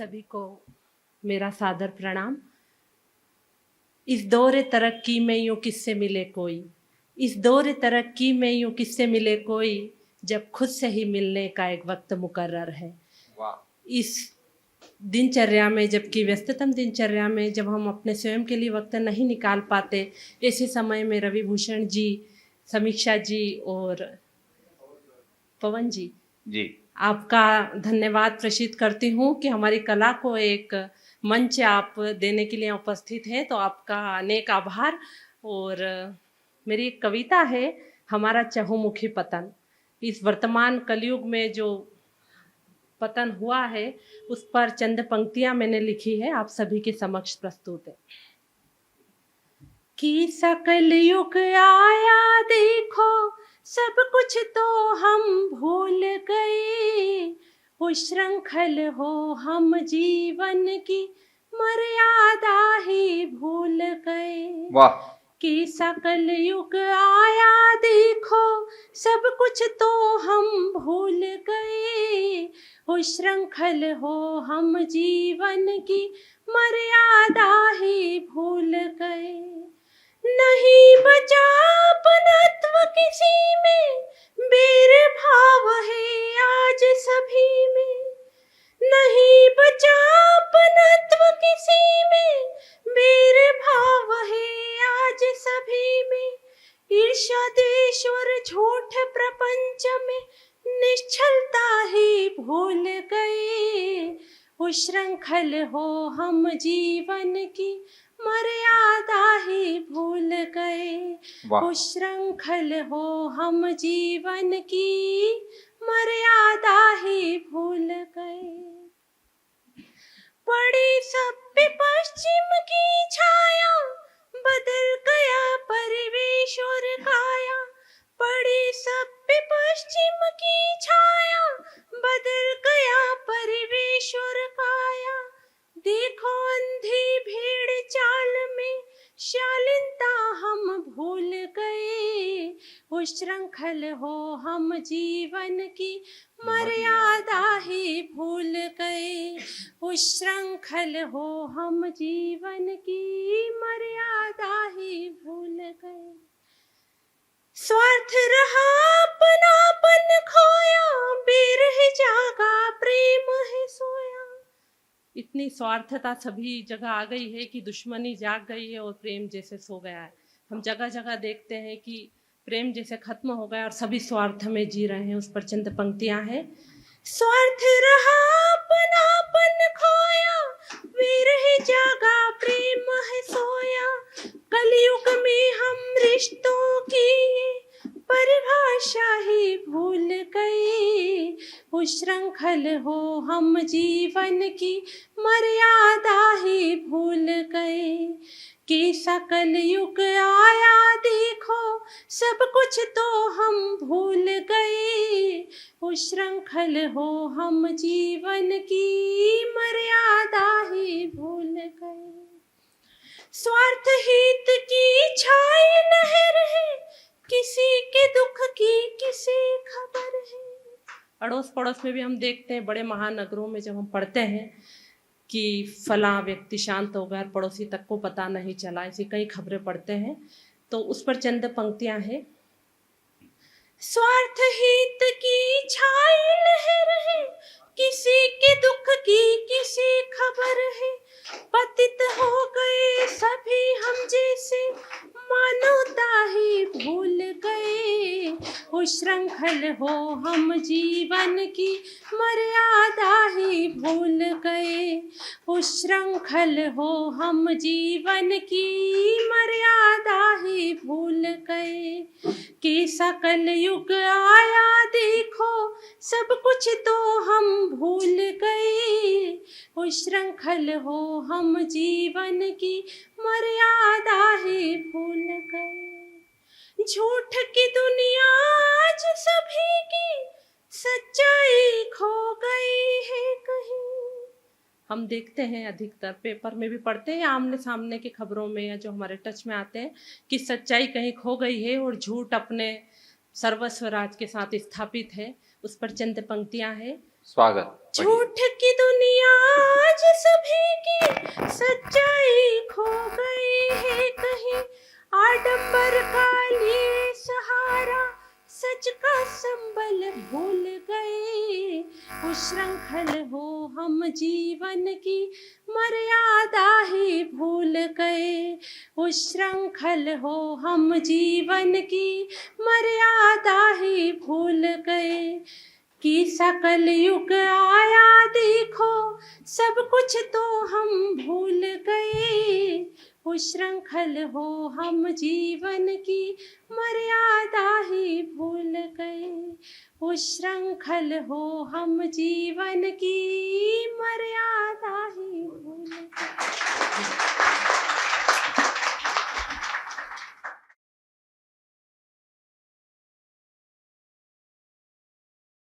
सभी को मेरा सादर प्रणाम। इस दौरे तरक्की में यूं किससे मिले कोई, इस दौरे तरक्की में यूं किससे मिले कोई, जब खुद से ही मिलने का एक वक्त मुकर्रर है। इस दिनचर्या में, जबकि व्यस्ततम दिनचर्या में जब हम अपने स्वयं के लिए वक्त नहीं निकाल पाते, ऐसे समय में रवि भूषण जी, समीक्षा जी और पवन जी आपका धन्यवाद प्रेषित करती हूँ कि हमारी कला को एक मंच आप देने के लिए उपस्थित हैं, तो आपका अनेक आभार। और मेरी एक कविता है, हमारा चहुमुखी पतन। इस वर्तमान कलयुग में जो पतन हुआ है उस पर चंद पंक्तियां मैंने लिखी है, आप सभी के समक्ष प्रस्तुत है। कि सकल युग आया देखो, सब कुछ तो हम भूल गए, उच्छृंखल हो हम जीवन की मर्यादा ही भूल गए। वाह। कि सकल युग आया देखो, सब कुछ तो हम भूल गए, उच्छृंखल हो हम जीवन की मर्यादा ही भूल गए। नहीं बचा अपनत्व किसी में, बैर भाव है आज सभी में। नहीं बचा अपनत्व किसी में, बैर भाव है आज सभी में। ईर्ष्या द्वेष और झूठ प्रपंच में निश्चलता ही भूल गए, उच्छृंखल हो हम जीवन की मर्यादा ही भूल गए। उच्छृंखल हो हम जीवन की मर्यादा ही भूल गए। पड़ी सब पे पश्चिम की छाया, बदल गया परिवेश और काया। पड़ी सब पे पश्चिम की छाया, बदल गया परिवेश और काया। देखो अंधी भीड़ चाल में शालीनता हम भूल गए, उच्छृंखल हो हम जीवन की मर्यादा ही भूल गए। उच्छृंखल हो हम जीवन की मर्यादा ही भूल गए। स्वार्थ रहा अपनापन खोया, बिरह जागा प्रेम है सोया। इतनी स्वार्थता सभी जगह आ गई है कि दुश्मनी जाग गई है और प्रेम जैसे सो गया है। हम जगह जगह देखते हैं कि प्रेम जैसे खत्म हो गया और सभी स्वार्थ में जी रहे हैं। उस पर चंद पंक्तियां हैं। स्वार्थ रहा अपनापन खोया, विरह जागा प्रेम है सोया। कलयुग में हम रिश्तों की परिभाषा ही भूल गए, उच्छृंखल हो हम जीवन की मर्यादा ही भूल गए। कि सकल युग आया देखो, सब कुछ तो हम भूल गए, उच्छृंखल हो हम जीवन की मर्यादा ही भूल गए। स्वार्थ हित की छाई लहर है, किसी के दुख की किसी खबर है। अड़ोस पड़ोस में भी हम देखते हैं, बड़े महानगरों में जब हम पढ़ते हैं कि फला व्यक्ति शांत हो गया, पड़ोसी तक को पता नहीं चला, ऐसी कई खबरें पढ़ते हैं। तो उस पर चंद पंक्तियां हैं। स्वार्थ हित की छाई लहर है, किसी के दुख की किसी खबर है। पतित हो गए सभी हम जैसे, मानवता ही भूल गए, उच्छृंखल हो हम जीवन की मर्यादा ही भूल गए। उच्छृंखल हो हम जीवन की मर्यादा ही भूल गए। कि सकल युग आया देखो, सब कुछ तो हम भूल गए, उच्छृंखल हो हम जीवन की मर्यादा ही भूल गए। झूठ की दुनिया आज सभी की, सच्चाई खो गई है कहीं। हम देखते हैं, अधिकतर पेपर में भी पढ़ते हैं, आमने सामने की खबरों में या जो हमारे टच में आते हैं, कि सच्चाई कहीं खो गई है और झूठ अपने सर्वस्व राज के साथ स्थापित है। उस पर चंद पंक्तियां हैं। स्वागत। झूठ की दुनिया आज सभी की, सच्चाई खो गई है कहीं, आडंबर का लिए सहारा, सच का संबल भूल गए। उच्छृंखल हो हम जीवन की, मर्यादा ही भूल गए। उच्छृंखल हो हम जीवन की, मर्यादा ही भूल गए। कि सकल युग आया देखो, सब कुछ तो हम भूल गए। उच्छृंखल हो हम जीवन की, मर्यादा ही भूल गए। उच्छृंखल हो हम जीवन की, मर्यादा ही भूल गए।